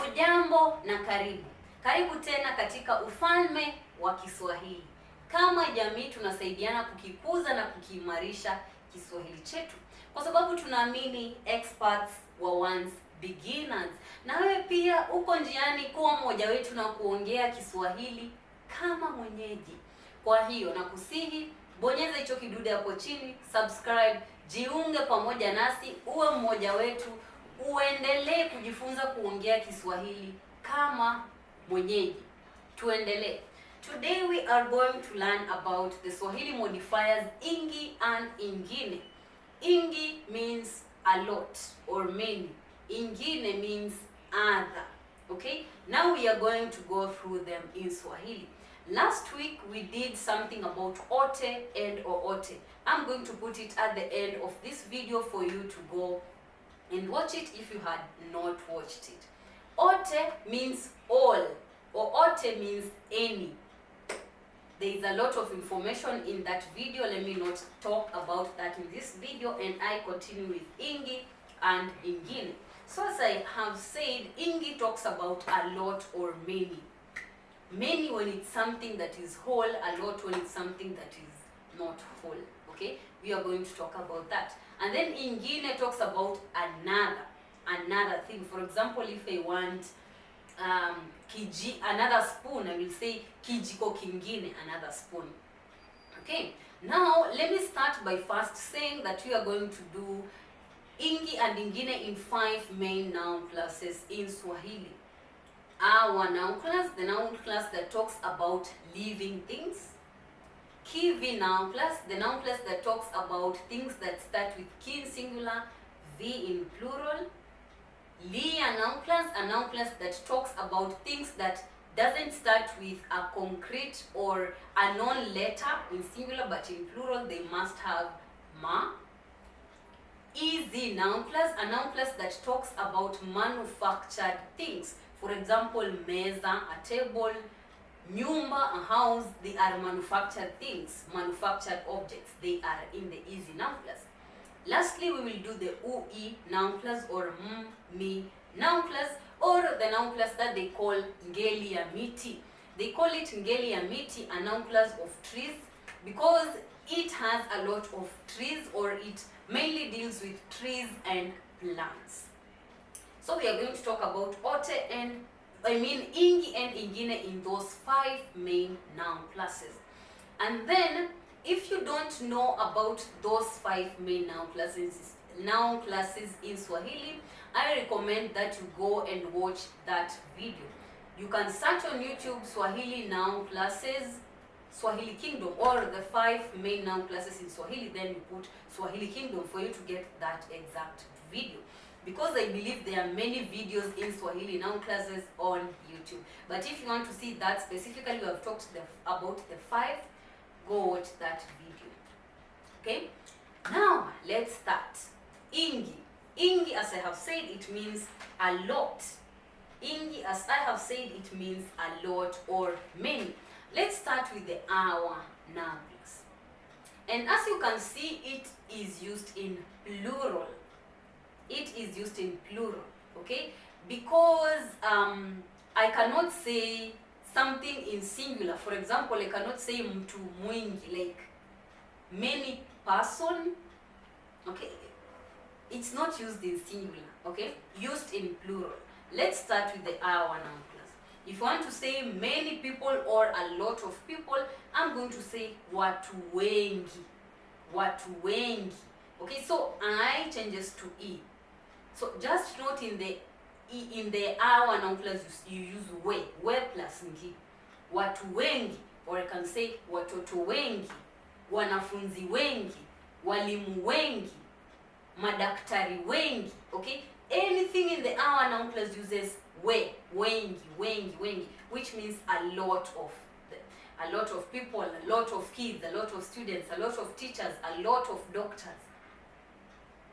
Hujambo na karibu. Karibu tena katika ufalme wa Kiswahili. Kama jamii tunasaidiana kukikuza na kukiimarisha Kiswahili chetu, kwa sababu tunaamini experts were once beginners. Na wewe pia uko njiani kuwa mmoja wetu na kuongea Kiswahili kama mwenyeji. Kwa hiyo nakusihi, bonyeza hicho kidude hapo chini, subscribe, jiunge pamoja nasi, uwe mmoja wetu, uendelee kujifunza kuongea Kiswahili kama mwenyeji. Tuendelee. Today we are going to learn about the Swahili modifiers ingi and ingine. Ingi means a lot or many. Ingine means other. Okay? Now we are going to go through them in Swahili. Last week we did something about ote and oote. I'm going to put it at the end of this video for you to go and watch it if you had not watched it. Ote means all, or ote means any. There is a lot of information in that video. Let me not talk about that in this video, and I continue with ingi and ingine. So as I have said, ingi talks about a lot or many. Many when it's something that is whole, a lot when it's something that is not whole. Okay, we are going to talk about that. And then ingine talks about another thing. For example, if I want another spoon, I will say kijiko kingine, another spoon. Okay, now let me start by first saying that we are going to do ingi and ingine in 5 main noun classes in Swahili. Our noun class, the noun class that talks about living things. Kivi noun class, the noun class that talks about things that start with ki in singular, vi in plural. Lia noun class, a noun class that talks about things that doesn't start with a concrete or a non-letter in singular, but in plural they must have ma. Easy noun class, a noun class that talks about manufactured things. For example, meza, a table, nyumba, a house, they are manufactured things, manufactured objects. They are in the easy noun class. Lastly, we will do the ui noun class or mi noun class, or the noun class that they call ngeli ya miti. They call it ngeli ya miti, a noun class of trees, because it has a lot of trees, or it mainly deals with trees and plants. So we are going to talk about ote and ingi and ingine in those 5 main noun classes. And then if you don't know about those 5 main noun classes in Swahili, I recommend that you go and watch that video. You can search on YouTube Swahili noun classes, Swahili Kingdom, or the 5 main noun classes in Swahili, then you put Swahili Kingdom for you to get that exact video. Because I believe there are many videos in Swahili noun classes on YouTube. But if you want to see that specifically, we have talked about the 5, go watch that video. Okay? Now, let's start. Ingi. Ingi, as I have said, it means a lot. Ingi, as I have said, it means a lot or many. Let's start with the our noun class. And as you can see, it is used in plural. It is used in plural, okay? Because I cannot say something in singular. For example, I cannot say mtu mwingi, like many person, okay? It's not used in singular, okay? Used in plural. Let's start with the our noun class. If you want to say many people or a lot of people, I'm going to say watu wengi. Watu wengi. Okay, so I changes to e. So just note in the our noun class you use we plus ngi. Watu wengi, or I can say watoto wengi, wanafunzi wengi, walimu wengi, madaktari wengi. Okay, anything in the our noun class uses we, wengi, which means a lot of people, a lot of kids, a lot of students, a lot of teachers, a lot of doctors.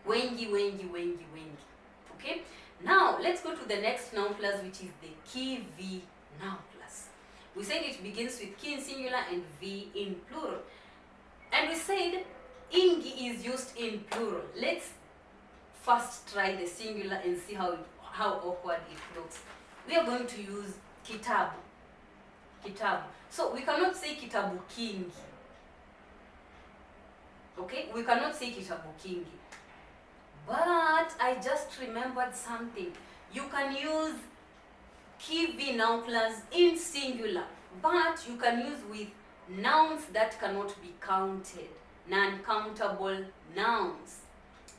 Wengi. Okay, now let's go to the next noun class, which is the ki-vi noun class. We said it begins with ki in singular and vi in plural. And we said ingi is used in plural. Let's first try the singular and see how awkward it looks. we are going to use kitabu. Kitabu. So we cannot say kitabu kingi. Okay, we cannot say kitabu kingi. But I just remembered something. You can use kivi noun clause in singular, but you can use with nouns that cannot be counted, non-countable nouns.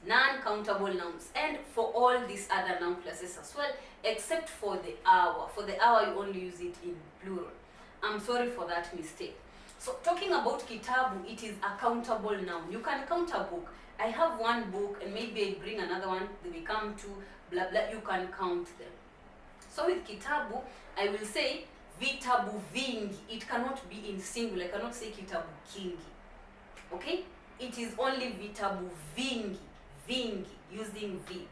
Non-countable nouns, and for all these other noun classes as well, except for the hour. For the hour, you only use it in plural. I'm sorry for that mistake. So talking about kitabu, it is a countable noun. You can count a book. I have one book, and maybe I bring another one, then we come to blah blah, you can count them. So with kitabu, I will say vitabu vingi. It cannot be in singular. I cannot say kitabu kingi. Okay? It is only vitabu vingi. Vingi, using V.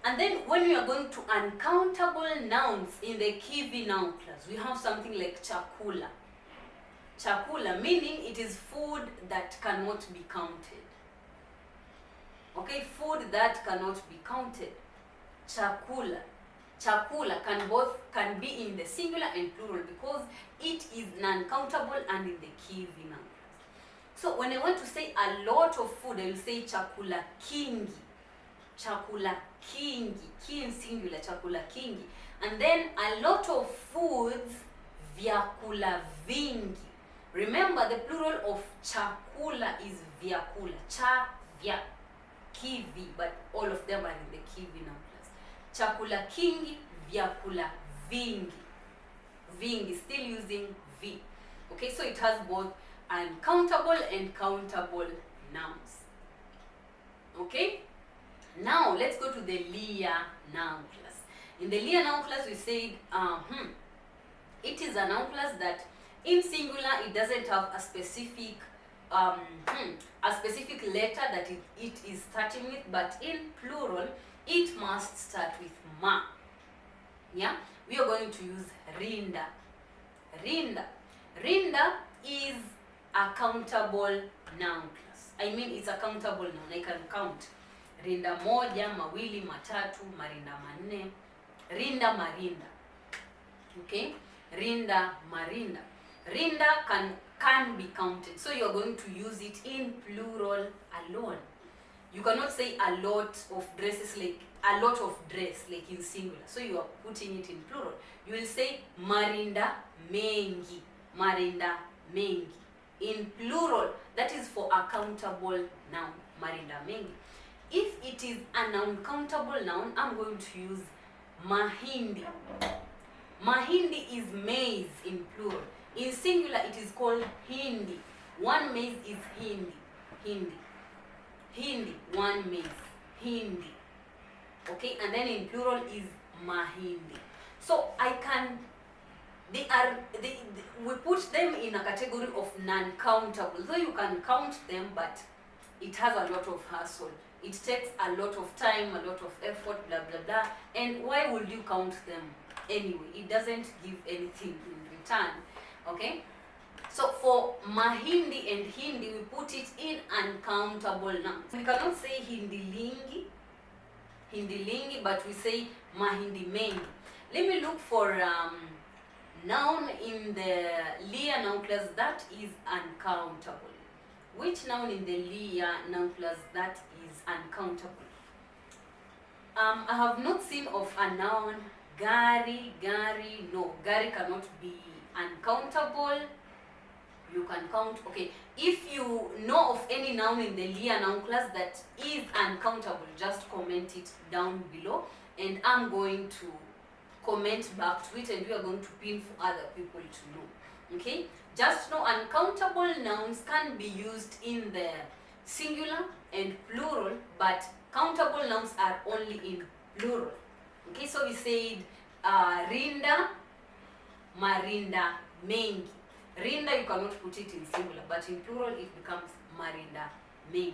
And then when we are going to uncountable nouns in the kivi noun class, we have something like chakula. Chakula, meaning it is food that cannot be counted. Okay, food that cannot be counted. Chakula. Chakula can be in the singular and plural because it is non-countable and in the kivi noun. So when I want to say a lot of food, I will say chakula kingi. Chakula kingi. Ki in singular, chakula kingi. And then a lot of foods, vyakula vingi. Remember the plural of chakula is vyakula. Cha, vya, kivi, but all of them are in the kivi noun class. Chakula kingi, vyakula vingi. Vingi, still using V. Okay, so it has both uncountable and countable nouns. Okay, now let's go to the Leah noun class. In the Leah noun class, we said it is a noun class that in singular it doesn't have a specific letter that it is starting with, but in plural it must start with ma. Yeah, we are going to use rinda. Rinda. Rinda is a countable noun class. I mean, it's a countable noun. I can count. Rinda moja, mawili, matatu, marinda manne. Rinda marinda. Okay? Rinda marinda. Rinda can be counted. So you're going to use it in plural alone. You cannot say a lot of dresses, like a lot of dress, like in singular. So you are putting it in plural. You will say marinda mengi. Marinda mengi. In plural, that is for a countable noun, marinda mengi. If it is an uncountable noun, I'm going to use mahindi. Mahindi is maize in plural. In singular, it is called hindi. One maize is hindi. Hindi. Hindi, one maize. Hindi. Okay, and then in plural is mahindi. So we put them in a category of non-countable. Though you can count them, but it has a lot of hassle. It takes a lot of time, a lot of effort, blah, blah, blah. And why would you count them anyway? It doesn't give anything in return. Okay? So for mahindi and hindi, we put it in uncountable nouns. We cannot say hindi lingi, but we say mahindi mengi. Let me look for noun in the Leah noun class that is uncountable. Which noun in the Leah noun class that is uncountable? I have not seen of a noun gari. No, gari cannot be uncountable. You can count. Okay, if you know of any noun in the Leah noun class that is uncountable, just comment it down below, and I'm going to comment back to it, and we are going to pin for other people to know. Okay, just know uncountable nouns can be used in the singular and plural, but countable nouns are only in plural. Okay, so we said rinda marinda mengi. Rinda, you cannot put it in singular, but in plural it becomes marinda mengi.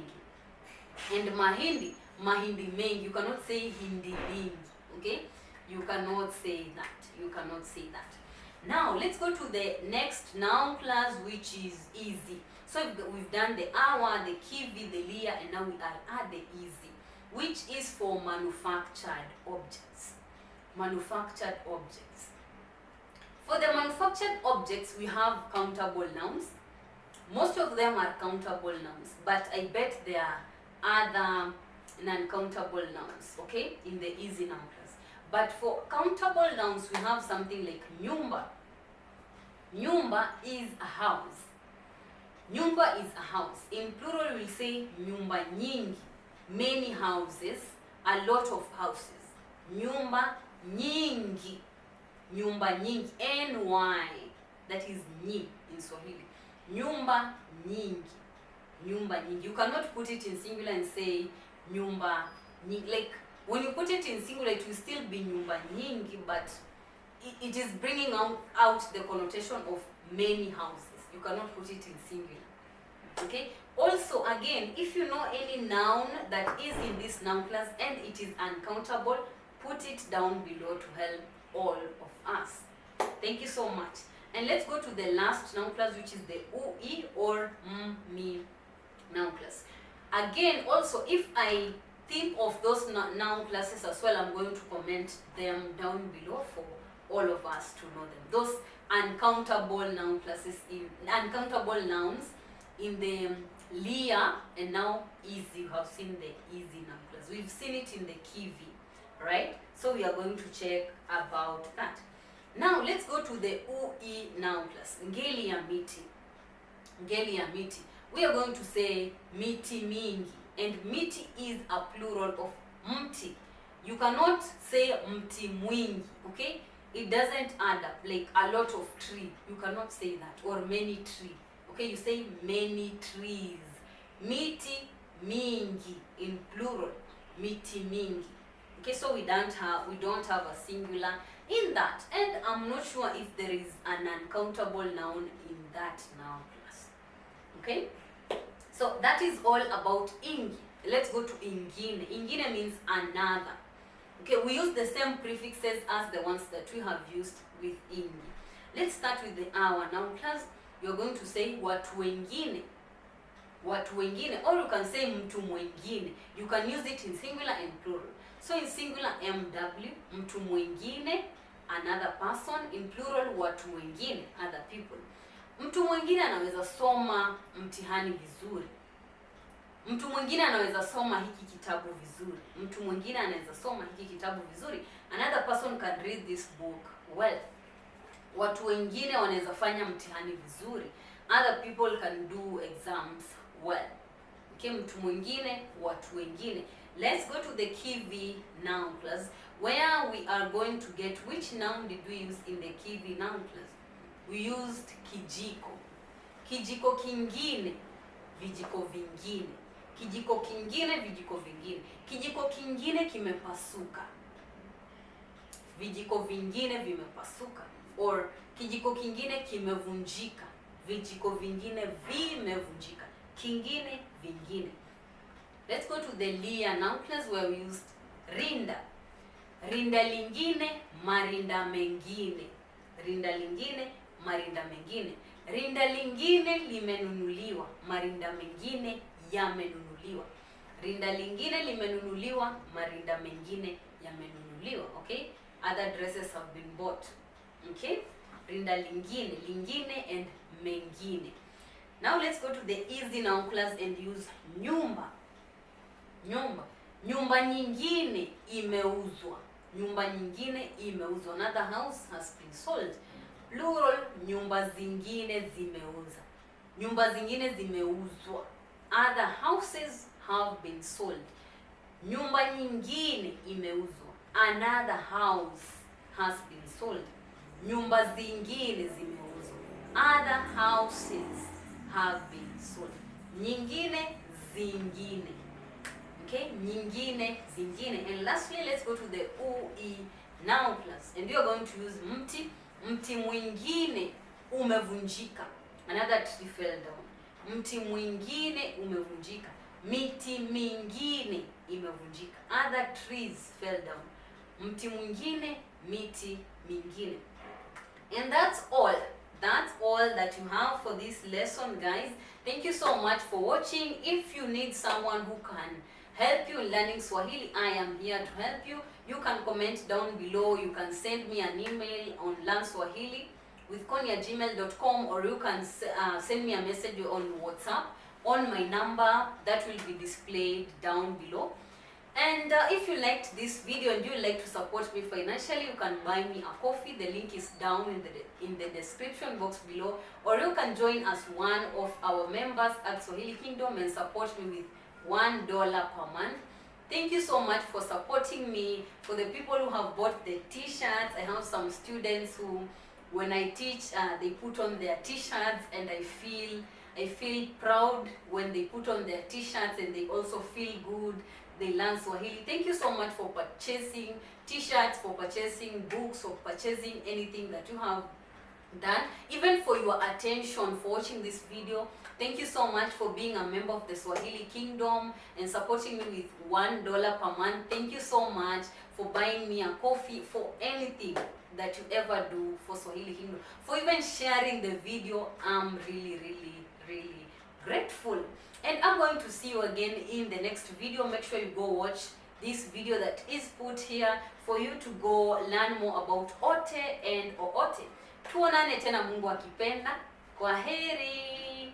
And mahindi mengi, you cannot say hindi lingi. Okay, you cannot say that. You cannot say that. Now let's go to the next noun class, which is easy. So we've done the hour, the kivi, the Leah, and now we are at the easy, which is for manufactured objects. manufactured objects. For the manufactured objects, we have countable nouns. Most of them are countable nouns, but I bet there are other non-countable nouns, okay, in the easy noun class. But for countable nouns, we have something like nyumba. Nyumba is a house. Nyumba is a house. In plural, we'll say nyumba nyingi, many houses, a lot of houses. Nyumba nyingi, nyumba nyingi, ny, that is nyi in Swahili. Nyumba nyingi, nyumba nyingi. You cannot put it in singular and say nyumba nyingi. Like when you put it in singular, it will still be nyumba nyingi, but it is bringing out the connotation of many houses. You cannot put it in singular. Okay? Also, again, if you know any noun that is in this noun class and it is uncountable, put it down below to help all of us. Thank you so much. And let's go to the last noun class, which is the ui or me noun class. Again, also, if I think of those noun classes as well, I'm going to comment them down below for all of us to know them. Those uncountable noun classes, uncountable nouns in the lia and now easy. You have seen the easy noun class. We've seen it in the kivi, right? So we are going to check about that. Now let's go to the ui noun class. Ngeli ya miti. Ngeli ya miti. We are going to say miti mingi, and miti is a plural of mti. You cannot say mti mwingi, okay? It doesn't add up, like a lot of tree. You cannot say that, or many tree. Okay, you say many trees. Miti mingi in plural. Miti mingi. Okay, so we don't have a singular in that, and I'm not sure if there is an uncountable noun in that noun class. Okay, so that is all about ingi. Let's go to ingine. Ingine means another. Okay, we use the same prefixes as the ones that we have used with ingi. Let's start with our noun class. You're going to say watu wengine. Watu wengine, or you can say mtu mwingine. You can use it in singular and plural. So in singular, mw, mtu mwingine, another person. In plural, watu wengine, other people. Mtu mwingine anaweza soma mtihani vizuri. Mtu mwingine anaweza soma hiki kitabu vizuri. Mtu mwingine anaweza soma hiki kitabu vizuri. Another person can read this book well. Watu wengine wanaweza fanya mtihani vizuri. Other people can do exams well. Okay, mtu mwingine, watu wengine. Let's go to the kivi noun class, where we are going to get which noun did we use in the kivi noun class. We used kijiko. Kijiko kingine, vijiko vingine. Kijiko kingine, vijiko vingine. Kijiko kingine kimepasuka. Vijiko vingine vimepasuka. Or kijiko kingine kimevunjika. Vijiko vingine vimevunjika. Kingine, vingine. Let's go to the lia noun class where we used rinda. Rinda lingine, marinda mengine. Rinda lingine, marinda mengine. Rinda lingine limenunuliwa, marinda mengine yamenunuliwa. Rinda lingine limenunuliwa, marinda mengine yamenunuliwa. Okay? Other dresses have been bought. Okay? Rinda lingine, lingine and mengine. Now let's go to the easy noun class and use nyumba. Nyumba. Nyumba nyingine imeuzwa. Nyumba nyingine imeuzwa. Another house has been sold. Plural, nyumba zingine zimeuza. Nyumba zingine zimeuzwa. Other houses have been sold. Nyumba nyingine imeuzwa. Another house has been sold. Nyumba zingine zimeuzwa. Other houses have been sold. Nyingine, zingine. Okay, nyingine, zingine. And lastly, let's go to the ui noun class. And we are going to use mti. Mti mwingine umevunjika. Another tree fell down. Mti mwingine umevunjika. Miti mingine imevunjika. Other trees fell down. Mti mwingine, miti mingine. And that's all. That's all that you have for this lesson, guys. Thank you so much for watching. If you need someone who can help you in learning Swahili, I am here to help you. you can comment down below. You can send me an email on learnswahili@gmail.com, or you can send me a message on WhatsApp on my number that will be displayed down below. And if you liked this video and you would like to support me financially, you can buy me a coffee. The link is down in the description box below, or you can join as one of our members at Swahili Kingdom and support me with $1 per month. Thank you so much for supporting me. For the people who have bought the t-shirts, I have some students who, when I teach, they put on their t-shirts, and I feel proud when they put on their t-shirts and they also feel good. They learn Swahili. Thank you so much for purchasing t-shirts, for purchasing books, for purchasing anything that you have done, even for your attention, for watching this video. Thank you so much for being a member of the Swahili Kingdom and supporting me with $1 per month. Thank you so much for buying me a coffee, for anything that you ever do for Swahili Kingdom, for even sharing the video. I'm really grateful. And I'm going to see you again in the next video. Make sure you go watch this video that is put here for you to go learn more about ote and oote. Tuonane tena Mungu akipenda. Kwaheri.